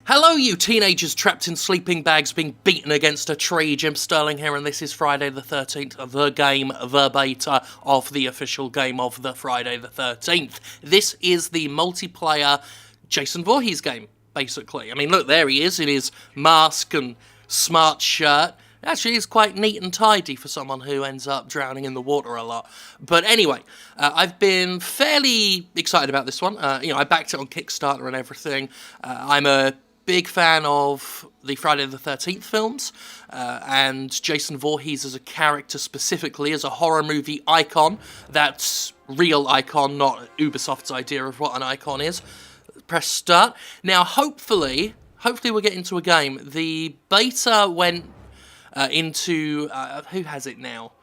Hello, you teenagers trapped in sleeping bags being beaten against a tree. Jim Sterling here, and this is Friday the 13th, the game, the beta of the official game of the Friday the 13th. This is the multiplayer Jason Voorhees game, basically. I mean, look, there he is in his mask and smart shirt. Actually, he's quite neat and tidy for someone who ends up drowning in the water a lot. But anyway, I've been fairly excited about this one. I backed it on Kickstarter and everything. I'm a big fan of the Friday the 13th films, and Jason Voorhees as a character specifically, as a horror movie icon. That's real icon, not Ubisoft's idea of what an icon is. Press start. Now, hopefully we'll get into a game. The beta went into... who has it now?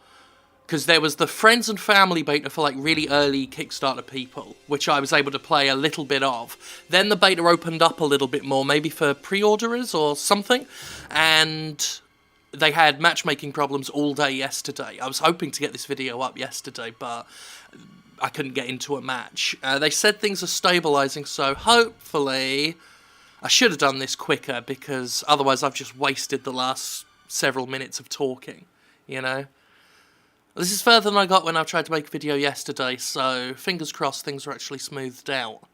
Because there was the friends and family beta for like really early Kickstarter people, which I was able to play a little bit of. Then the beta opened up a little bit more, maybe for pre-orderers or something, and they had matchmaking problems all day yesterday. I was hoping to get this video up yesterday, but I couldn't get into a match. They said things are stabilising, so hopefully... I should have done this quicker, because otherwise I've just wasted the last several minutes of talking, you know? This is further than I got when I tried to make a video yesterday, so fingers crossed things are actually smoothed out.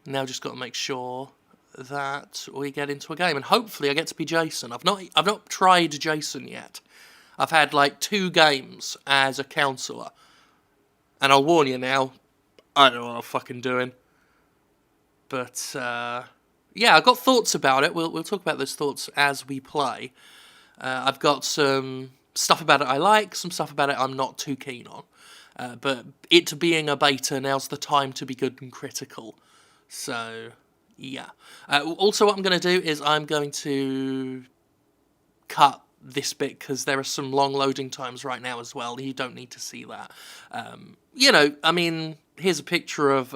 Now just got to make sure that we get into a game, and hopefully I get to be Jason. I've not tried Jason yet. I've had like 2 games as a counsellor, and I'll warn you now, I don't know what I'm fucking doing. But yeah, I've got thoughts about it. We'll talk about those thoughts as we play. I've got some stuff about it I like, some stuff about it I'm not too keen on. But it being a beta, now's the time to be good and critical. So, yeah. Also, what I'm going to do is I'm going to cut this bit, because there are some long loading times right now as well. You don't need to see that. I mean, here's a picture of,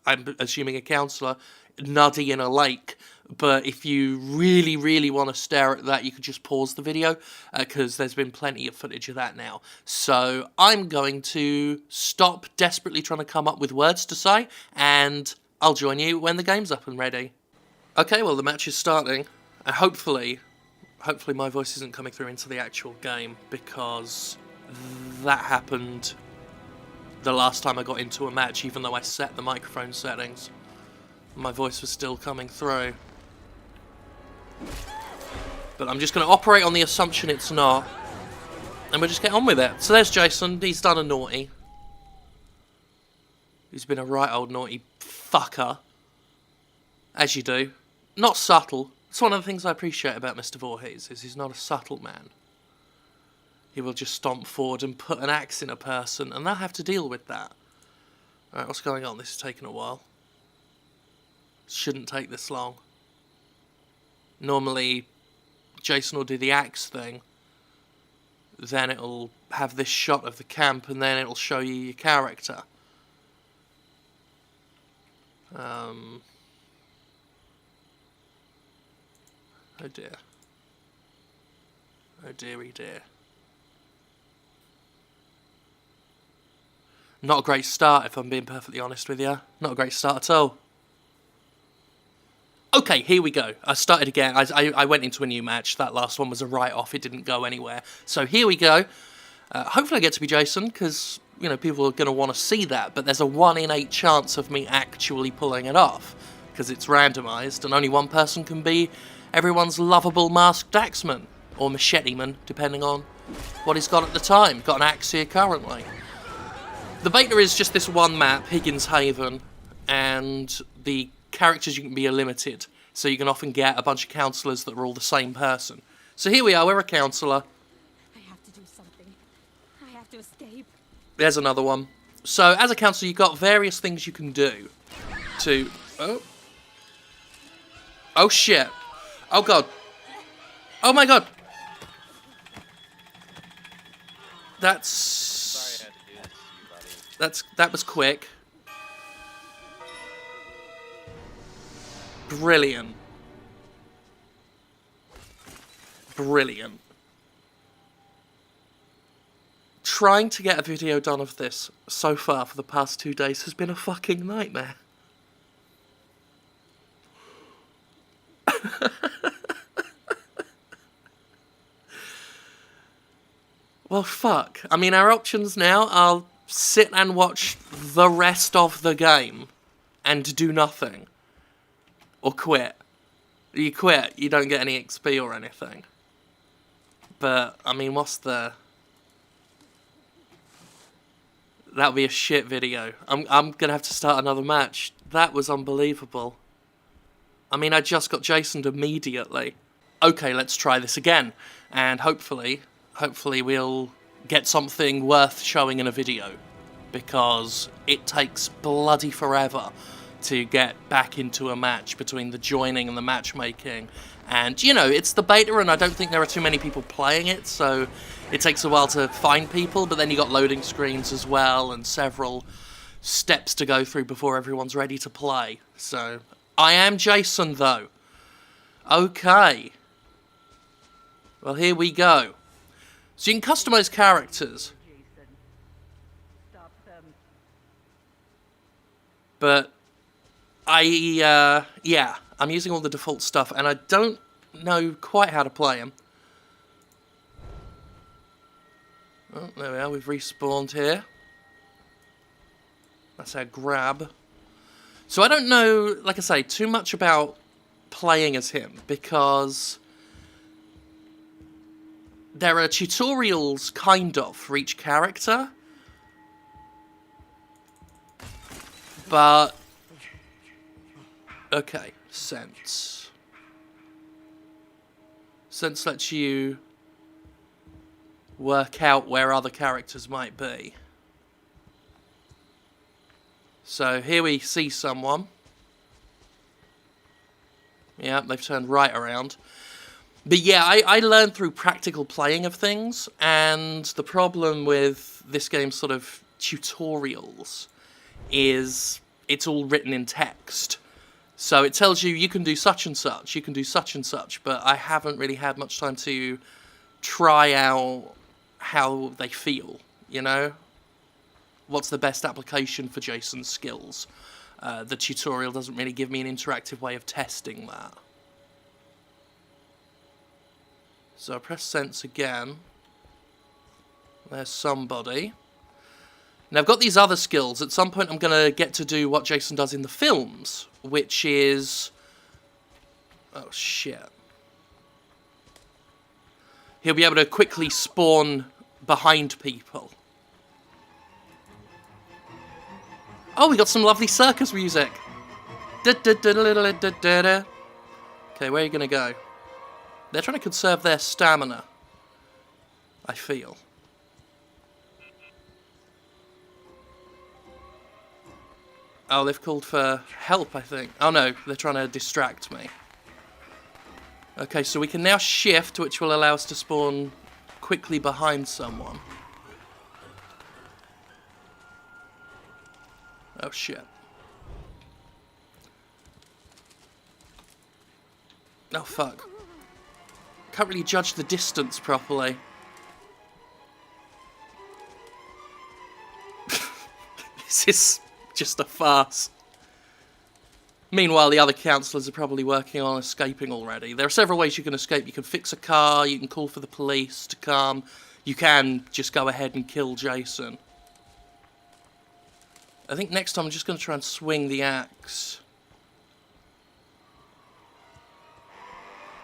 I'm assuming a counsellor, nuddy in a lake. But if you really, really want to stare at that, you could just pause the video, because there's been plenty of footage of that now. So I'm going to stop desperately trying to come up with words to say, and I'll join you when the game's up and ready. Okay, well, the match is starting, and hopefully my voice isn't coming through into the actual game, because that happened the last time I got into a match, even though I set the microphone settings. My voice was still coming through. But I'm just going to operate on the assumption it's not, and we'll just get on with it. So there's Jason. He's done a naughty. He's been a right old naughty fucker. As you do. Not subtle. It's one of the things I appreciate about Mr. Voorhees, is he's not a subtle man. He will just stomp forward and put an axe in a person, and they'll have to deal with that. Alright, what's going on? This is taking a while. Shouldn't take this long. Normally, Jason will do the axe thing, then it'll have this shot of the camp, and then it'll show you your character. Oh dear. Oh dearie dear. Not a great start, if I'm being perfectly honest with you. Not a great start at all. Okay, here we go. I started again. I went into a new match. That last one was a write-off. It didn't go anywhere. So here we go. Hopefully I get to be Jason, because, people are going to want to see that. But there's a 1 in 8 chance of me actually pulling it off, because it's randomised, and only one person can be everyone's lovable masked axeman, or machete-man, depending on what he's got at the time. Got an axe here currently. The beta is just this one map, Higgins Haven, and the characters you can be are limited, so you can often get a bunch of counsellors that are all the same person. So here we are, we're a counsellor. I have to do something. I have to escape. There's another one. So as a counsellor, you've got various things you can do to... Oh shit. Oh god. Oh my god. That's... Sorry I had to do this to you, buddy. That was quick. Brilliant. Brilliant. Trying to get a video done of this so far for the past 2 days has been a fucking nightmare. Well, fuck. I mean, our options now are sit and watch the rest of the game and do nothing. Or quit. You quit, you don't get any XP or anything. But, I mean, what's the... That'll be a shit video. I'm gonna have to start another match. That was unbelievable. I mean, I just got Jasoned immediately. Okay, let's try this again. And hopefully we'll get something worth showing in a video. Because it takes bloody forever to get back into a match between the joining and the matchmaking. And, you know, it's the beta and I don't think there are too many people playing it, so it takes a while to find people, but then you got loading screens as well and several steps to go through before everyone's ready to play. So, I am Jason, though. Okay. Well, here we go. So you can customize characters. But yeah, I'm using all the default stuff, and I don't know quite how to play them. Oh, there we are, we've respawned here. That's our grab. So I don't know, like I say, too much about playing as him, because there are tutorials, kind of, for each character. But... okay, sense. Sense lets you work out where other characters might be. So here we see someone. Yeah, they've turned right around. But yeah, I learned through practical playing of things, and the problem with this game's sort of tutorials is it's all written in text. So it tells you, you can do such and such, you can do such and such, but I haven't really had much time to try out how they feel, you know? What's the best application for Jason's skills? The tutorial doesn't really give me an interactive way of testing that. So I press sense again. There's somebody. Now I've got these other skills. At some point I'm going to get to do what Jason does in the films, which is... oh shit. He'll be able to quickly spawn behind people. Oh, we got some lovely circus music. Okay, where are you going to go? They're trying to conserve their stamina, I feel. Oh, they've called for help, I think. Oh no, they're trying to distract me. Okay, so we can now shift, which will allow us to spawn quickly behind someone. Oh shit. Oh fuck. Can't really judge the distance properly. This is just a farce. Meanwhile, the other counsellors are probably working on escaping already. There are several ways you can escape. You can fix a car, you can call for the police to come, you can just go ahead and kill Jason. I think next time I'm just going to try and swing the axe.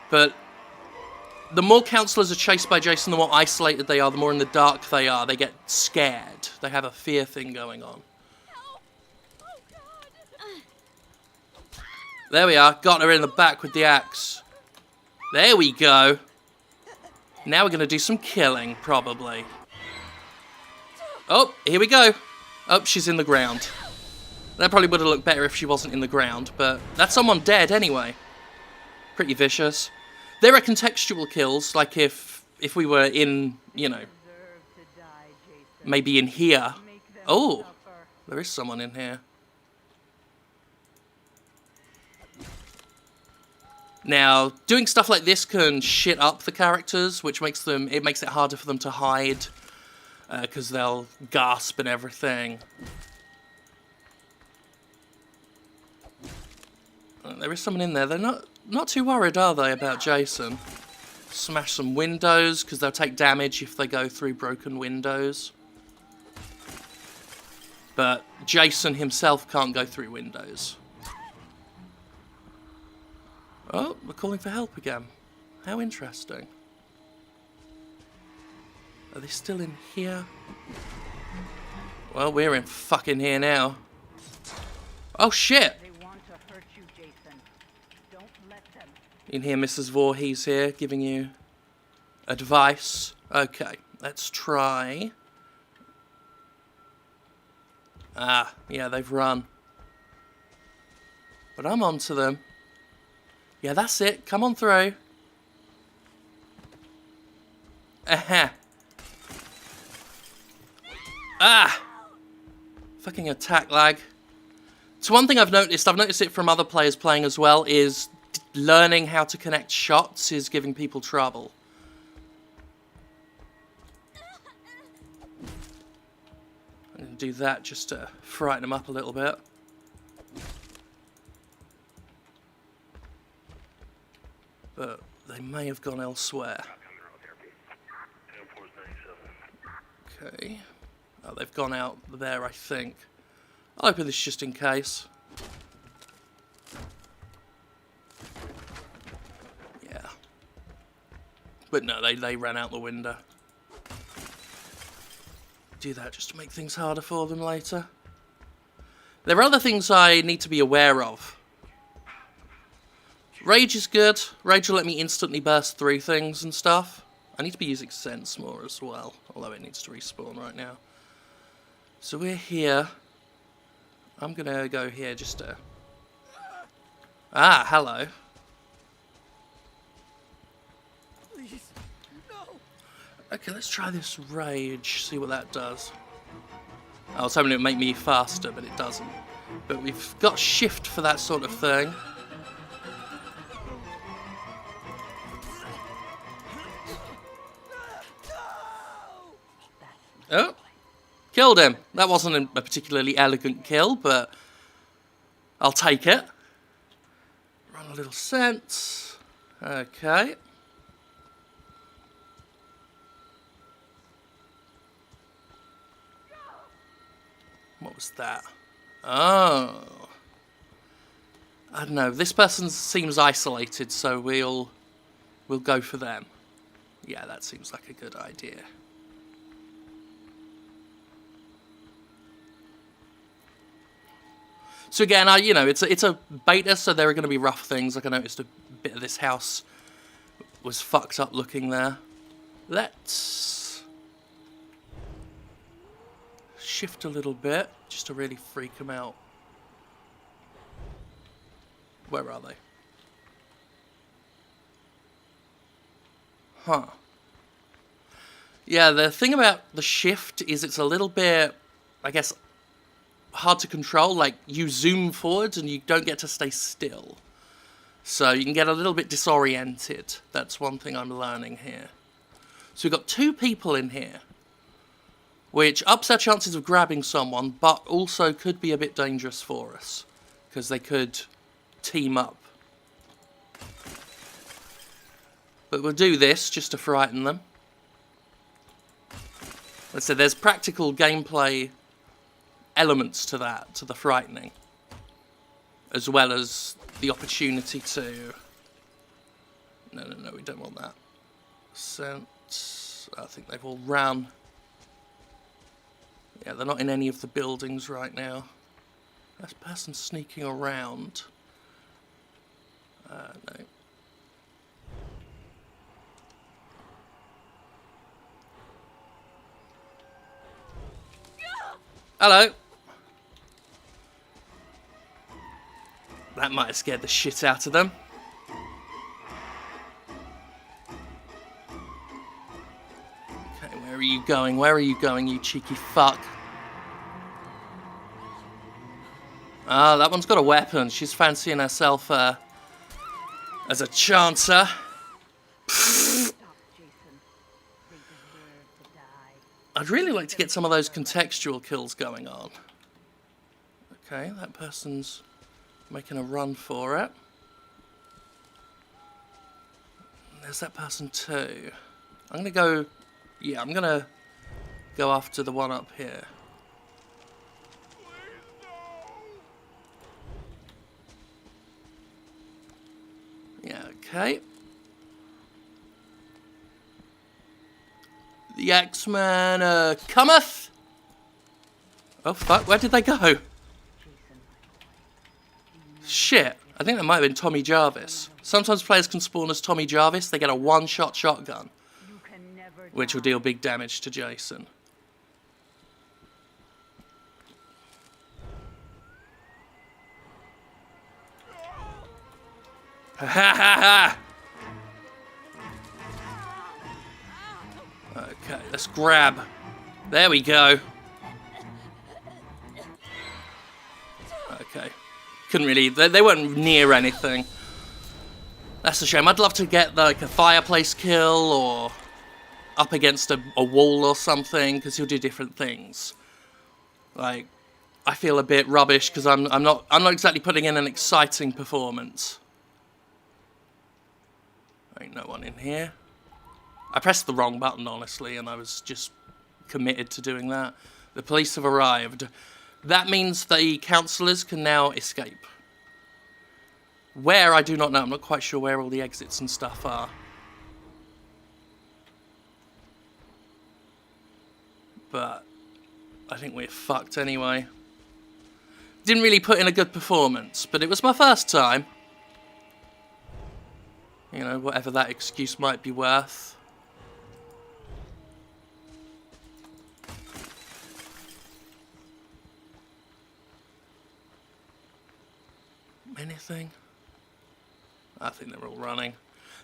But the more counsellors are chased by Jason, the more isolated they are, the more in the dark they are. They get scared. They have a fear thing going on. There we are. Got her in the back with the axe. There we go. Now we're going to do some killing, probably. Oh, here we go. Oh, she's in the ground. That probably would have looked better if she wasn't in the ground, but that's someone dead anyway. Pretty vicious. There are contextual kills, like if we were in, you know, maybe in here. Oh, there is someone in here. Now, doing stuff like this can shit up the characters, which makes it harder for them to hide, because they'll gasp and everything. There is someone in there. They're not not too worried, are they, about Jason? Smash some windows, because they'll take damage if they go through broken windows. But Jason himself can't go through windows. Oh, we're calling for help again. How interesting. Are they still in here? Well, we're in fucking here now. Oh shit! They want to hurt you, Jason. Don't let them. In here, Mrs. Voorhees here, giving you advice. Okay, let's try. Ah, yeah, they've run. But I'm on to them. Yeah, that's it. Come on through. Aha. Ah! Fucking attack lag. So one thing I've noticed it from other players playing as well, is learning how to connect shots is giving people trouble. I'm going to do that just to frighten them up a little bit. But they may have gone elsewhere. Okay. Oh, they've gone out there, I think. I'll open this just in case. Yeah. But no, they ran out the window. Do that just to make things harder for them later. There are other things I need to be aware of. Rage is good. Rage will let me instantly burst through things and stuff. I need to be using Sense more as well, although it needs to respawn right now. So we're here. I'm gonna go here just to... Ah, hello. Please, no. Okay, let's try this Rage, see what that does. I was hoping it would make me faster, but it doesn't. But we've got Shift for that sort of thing. Oh, killed him. That wasn't a particularly elegant kill, but I'll take it. Run a little sense. Okay. What was that? Oh. I don't know. This person seems isolated, so we'll go for them. Yeah, that seems like a good idea. So again, it's a beta, so there are going to be rough things. Like I noticed a bit of this house was fucked up looking there. Let's shift a little bit, just to really freak them out. Where are they? Huh. Yeah, the thing about the shift is it's a little bit, I guess, hard to control. Like, you zoom forwards and you don't get to stay still. So you can get a little bit disoriented. That's one thing I'm learning here. So we've got 2 people in here, which ups our chances of grabbing someone, but also could be a bit dangerous for us, because they could team up. But we'll do this just to frighten them. Let's say there's practical gameplay elements to that, to the frightening, as well as the opportunity to... No, we don't want that. Sense... I think they've all run. Yeah, they're not in any of the buildings right now. That person sneaking around. No. Hello. That might have scared the shit out of them. Okay, where are you going? Where are you going, you cheeky fuck? Ah, that one's got a weapon. She's fancying herself as a chancer. I'd really like to get some of those contextual kills going on. Okay, that person's making a run for it. There's that person too. I'm gonna go... Yeah, I'm gonna go after the one up here. Yeah, okay. The X-Man cometh! Oh fuck, where did they go? Shit, I think that might have been Tommy Jarvis. Sometimes players can spawn as Tommy Jarvis, they get a one-shot shotgun, which will deal big damage to Jason. Ha ha ha! Okay, let's grab. There we go. Okay. Couldn't really... They weren't near anything. That's a shame. I'd love to get, like, a fireplace kill or up against a wall or something, because he'll do different things. Like, I feel a bit rubbish because I'm not exactly putting in an exciting performance. Ain't no one in here. I pressed the wrong button, honestly, and I was just committed to doing that. The police have arrived. That means the councillors can now escape. Where, I do not know. I'm not quite sure where all the exits and stuff are. But I think we're fucked anyway. Didn't really put in a good performance, but it was my first time. You know, whatever that excuse might be worth. Anything? I think they're all running.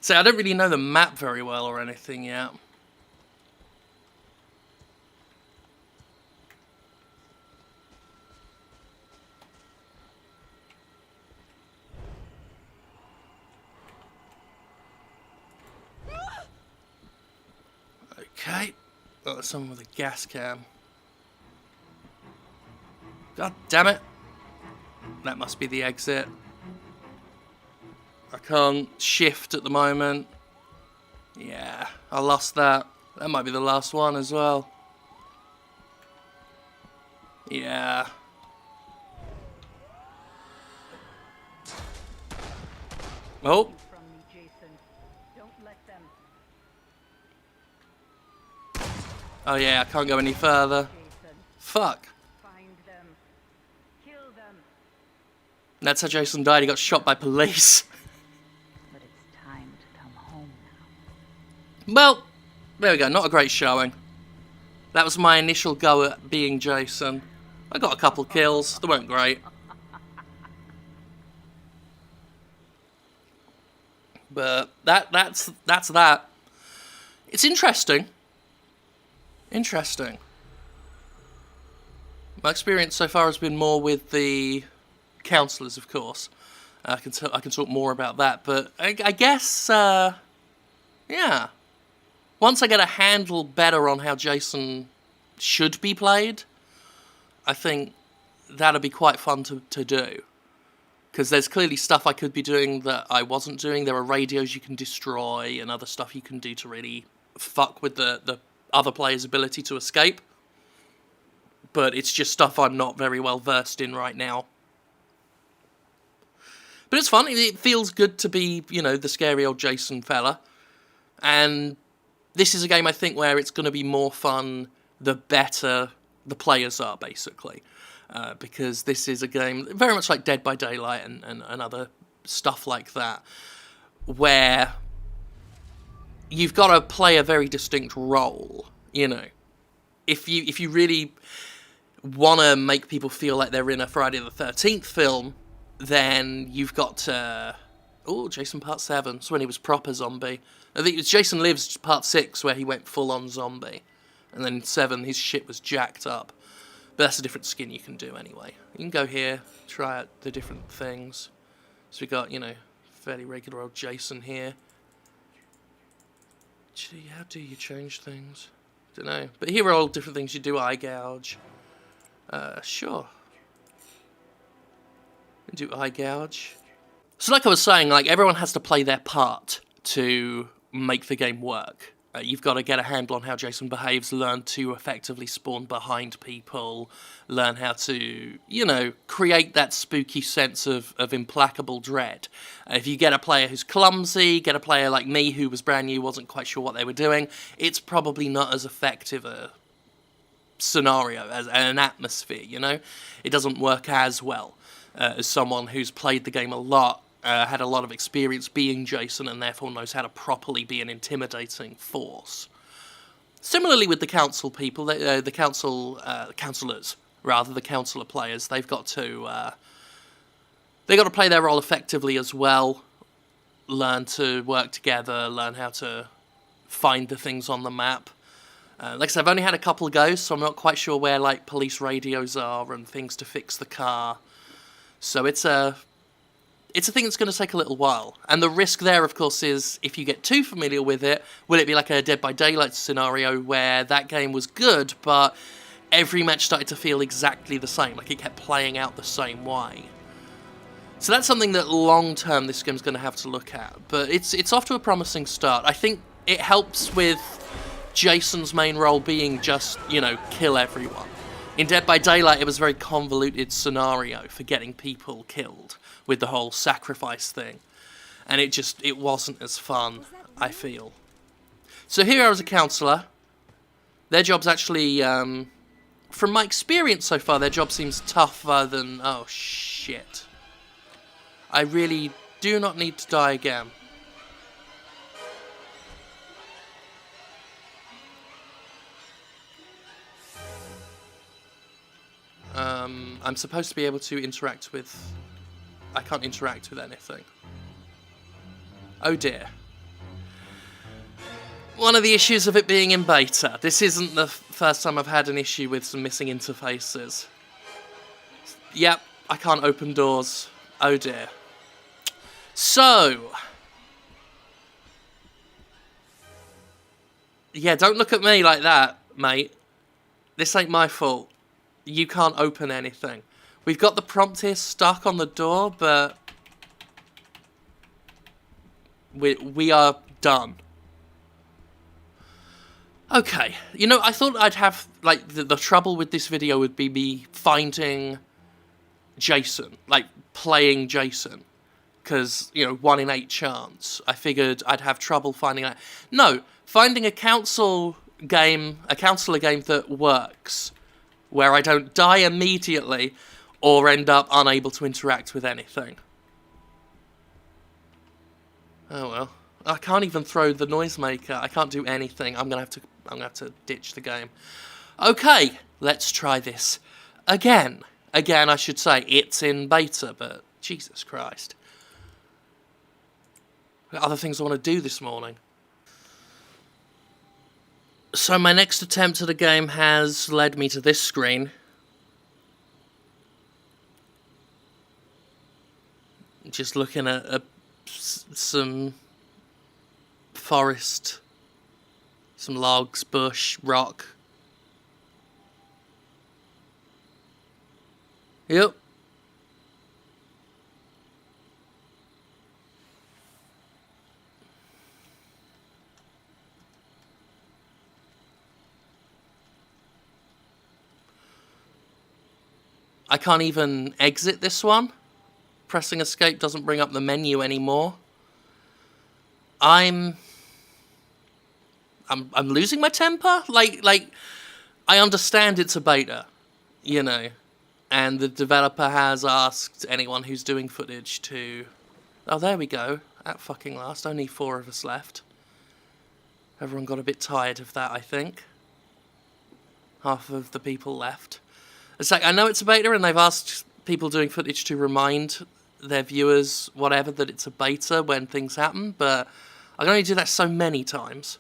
So I don't really know the map very well or anything yet. Okay. Oh, there's someone with a gas can. God damn it. That must be the exit. I can't shift at the moment. Yeah, I lost that. That might be the last one as well. Yeah. Oh. From me, Jason. Don't let them. Oh yeah, I can't go any further. Jason, Fuck. find them. Kill them. That's how Jason died. He got shot by police. But it's time to come home now. Well, there we go. Not a great showing. That was my initial go at being Jason. I got a couple kills. They weren't great. But that's that. It's interesting. Interesting. My experience so far has been more with the counsellors, of course. I can talk more about that, but I guess yeah. Once I get a handle better on how Jason should be played, I think that'll be quite fun to do. Because there's clearly stuff I could be doing that I wasn't doing. There are radios you can destroy and other stuff you can do to really fuck with the other player's ability to escape. But it's just stuff I'm not very well versed in right now. But it's fun. It feels good to be, you know, the scary old Jason fella. And this is a game, I think, where it's going to be more fun the better the players are, basically. Because this is a game very much like Dead by Daylight and other stuff like that, where you've got to play a very distinct role, you know. If you really want to make people feel like they're in a Friday the 13th film, then you've got to... Oh, Jason Part 7. It's when he was proper zombie. I think it was Jason Lives Part 6 where he went full-on zombie. And then 7, his shit was jacked up. But that's a different skin you can do anyway. You can go here, try out the different things. So we got, you know, fairly regular old Jason here. Gee, how do you change things? Don't know. But here are all different things you do. Eye gouge. Sure. Do eye gouge. So like I was saying, like, everyone has to play their part to make the game work. You've got to get a handle on how Jason behaves, learn to effectively spawn behind people, learn how to, you know, create that spooky sense of implacable dread. If you get a player who's clumsy, get a player like me who was brand new, wasn't quite sure what they were doing, it's probably not as effective a scenario, as an atmosphere, you know? It doesn't work as well as someone who's played the game a lot, had a lot of experience being Jason, and therefore knows how to properly be an intimidating force. Similarly with the council people, the councillors, rather, the councillor players, they've got to play their role effectively as well, learn to work together, learn how to find the things on the map. Like I said, I've only had a couple of goes, so I'm not quite sure where, like, police radios are and things to fix the car. So it's a thing that's going to take a little while. And the risk there, of course, is if you get too familiar with it, will it be like a Dead by Daylight scenario where that game was good, but every match started to feel exactly the same, like it kept playing out the same way. So that's something that long-term this game's going to have to look at. But it's off to a promising start. I think it helps with Jason's main role being just, you know, kill everyone. In Dead by Daylight, it was a very convoluted scenario for getting people killed, with the whole sacrifice thing. And it wasn't as fun, I feel. So here I was a counsellor. Their job's actually, from my experience so far, their job seems tougher than... Oh, shit. I really do not need to die again. I'm supposed to be able to interact with... I can't interact with anything. Oh dear. One of the issues of it being in beta. This isn't the first time I've had an issue with some missing interfaces. Yep, I can't open doors. Oh dear. So... yeah, don't look at me like that, mate. This ain't my fault. You can't open anything. We've got the prompt here stuck on the door, but we are done. Okay, you know, I thought I'd have, like, the trouble with this video would be me finding Jason, like, playing Jason. Because, you know, 1 in 8 chance. I figured I'd have trouble finding that. No, finding a councillor game that works, where I don't die immediately or end up unable to interact with anything. Oh well. I can't even throw the noisemaker. I can't do anything. I'm gonna have to ditch the game. Okay, let's try this again. Again, I should say it's in beta, but Jesus Christ. I've got other things I want to do this morning. So my next attempt at a game has led me to this screen. Just looking at some forest, some logs, bush, rock. Yep. I can't even exit this one. Pressing escape doesn't bring up the menu anymore. I'm losing my temper. Like I understand it's a beta, you know, and the developer has asked anyone who's doing footage to... Oh, there we go. At fucking last. Only 4 of us left. Everyone got a bit tired of that, I think. Half of the people left. It's like, I know it's a beta, and they've asked people doing footage to remind their viewers, whatever, that it's a beta when things happen, but I can only do that so many times.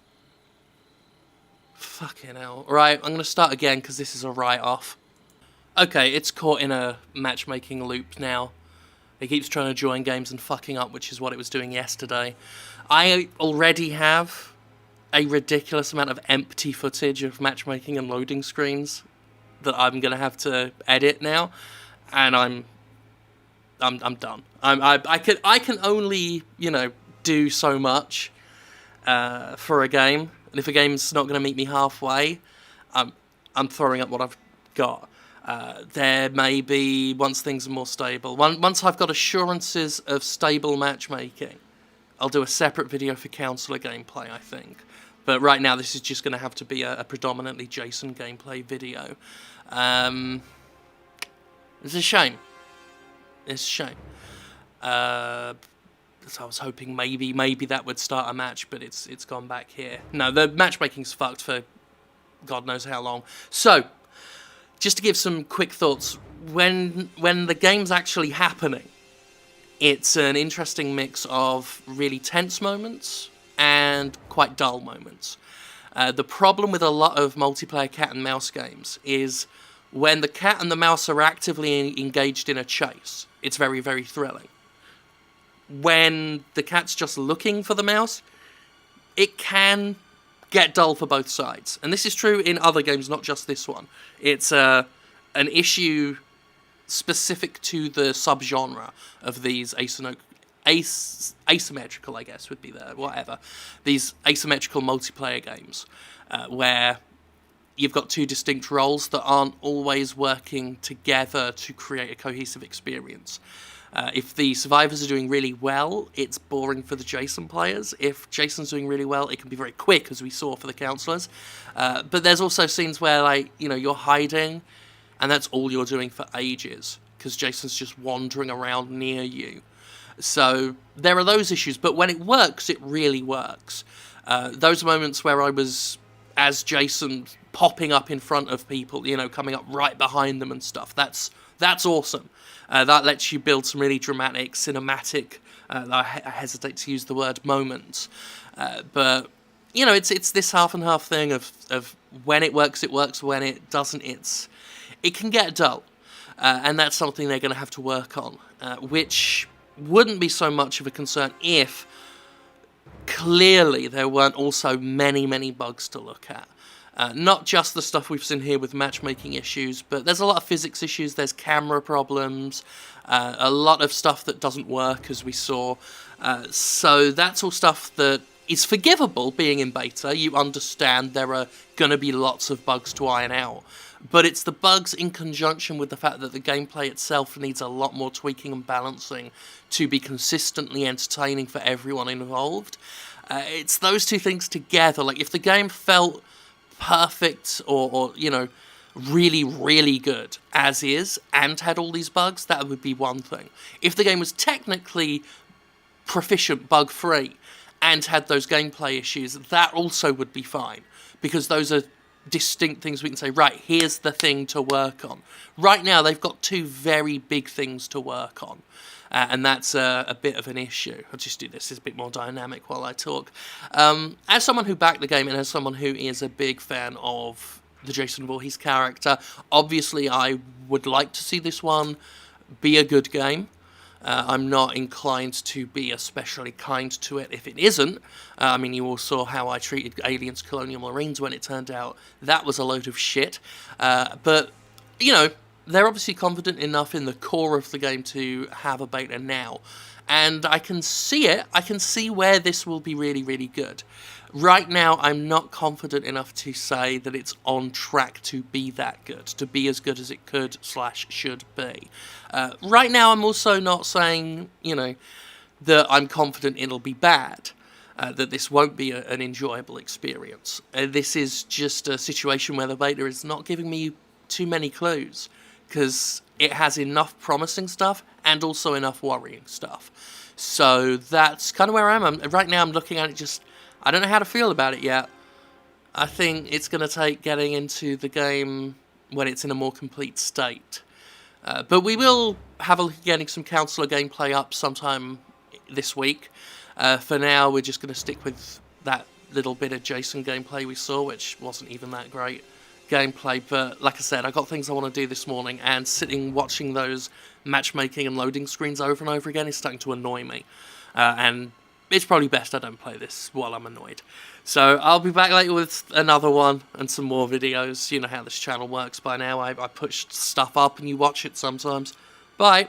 Fucking hell. Right, I'm going to start again, because this is a write-off. Okay, it's caught in a matchmaking loop now. It keeps trying to join games and fucking up, which is what it was doing yesterday. I already have a ridiculous amount of empty footage of matchmaking and loading screens that I'm gonna have to edit now, and I'm done. I can only, you know, do so much, for a game, and if a game's not going to meet me halfway, I'm throwing up what I've got. There may be, once things are more stable, once I've got assurances of stable matchmaking, I'll do a separate video for Counselor gameplay, I think. But right now this is just going to have to be a predominantly Jason gameplay video. It's a shame. It's a shame. So I was hoping maybe that would start a match, but it's gone back here. No, the matchmaking's fucked for God knows how long. So, just to give some quick thoughts, when the game's actually happening, it's an interesting mix of really tense moments and quite dull moments. The problem with a lot of multiplayer cat and mouse games is when the cat and the mouse are actively engaged in a chase, it's very, very thrilling. When the cat's just looking for the mouse, it can get dull for both sides. And this is true in other games, not just this one. It's an issue specific to the subgenre of these asymmetrical, I guess, would be the whatever. These asymmetrical multiplayer games, where you've got two distinct roles that aren't always working together to create a cohesive experience. If the survivors are doing really well, it's boring for the Jason players. If Jason's doing really well, it can be very quick, as we saw for the counselors. But there's also scenes where, like, you know, you're hiding, and that's all you're doing for ages, because Jason's just wandering around near you. So there are those issues, but when it works, it really works. Those moments where I was, as Jason, popping up in front of people, you know, coming up right behind them and stuff, that's awesome. That lets you build some really dramatic, cinematic, I hesitate to use the word moments. But, you know, it's this half and half thing of when it works, when it doesn't, it can get dull. And that's something they're going to have to work on, which wouldn't be so much of a concern if clearly there weren't also many bugs to look at. Not just the stuff we've seen here with matchmaking issues, but there's a lot of physics issues, there's camera problems, a lot of stuff that doesn't work, as we saw. So that's all stuff that is forgivable being in beta. You understand there are going to be lots of bugs to iron out. But it's the bugs in conjunction with the fact that the gameplay itself needs a lot more tweaking and balancing to be consistently entertaining for everyone involved. It's those two things together. Like, if the game felt perfect or you know, really good as is and had all these bugs, that would be one thing. If the game was technically proficient, bug free, and had those gameplay issues, that also would be fine, because those are distinct things we can say, right, here's the thing to work on. Right now they've got two very big things to work on. And that's a bit of an issue. I'll just do this, it's a bit more dynamic while I talk. As someone who backed the game and as someone who is a big fan of the Jason Voorhees character, obviously I would like to see this one be a good game. I'm not inclined to be especially kind to it if it isn't. I mean, you all saw how I treated Aliens Colonial Marines when it turned out that was a load of shit. But, you know, they're obviously confident enough in the core of the game to have a beta now. And I can see it. I can see where this will be really good. Right now, I'm not confident enough to say that it's on track to be that good, to be as good as it could/should be. Right now, I'm also not saying, you know, that I'm confident it'll be bad, that this won't be an enjoyable experience. This is just a situation where the beta is not giving me too many clues, because it has enough promising stuff and also enough worrying stuff. So that's kind of where I am. Right now I'm looking at it just, I don't know how to feel about it yet. I think it's going to take getting into the game when it's in a more complete state. But we will have a look at getting some Counselor gameplay up sometime this week. For now, we're just going to stick with that little bit of Jason gameplay we saw, which wasn't even that great gameplay. But like I said, I got things I want to do this morning, and sitting watching those matchmaking and loading screens over and over again is starting to annoy me. And it's probably best I don't play this while I'm annoyed. So I'll be back later with another one and some more videos. You know how this channel works by now. I push stuff up and you watch it sometimes. Bye.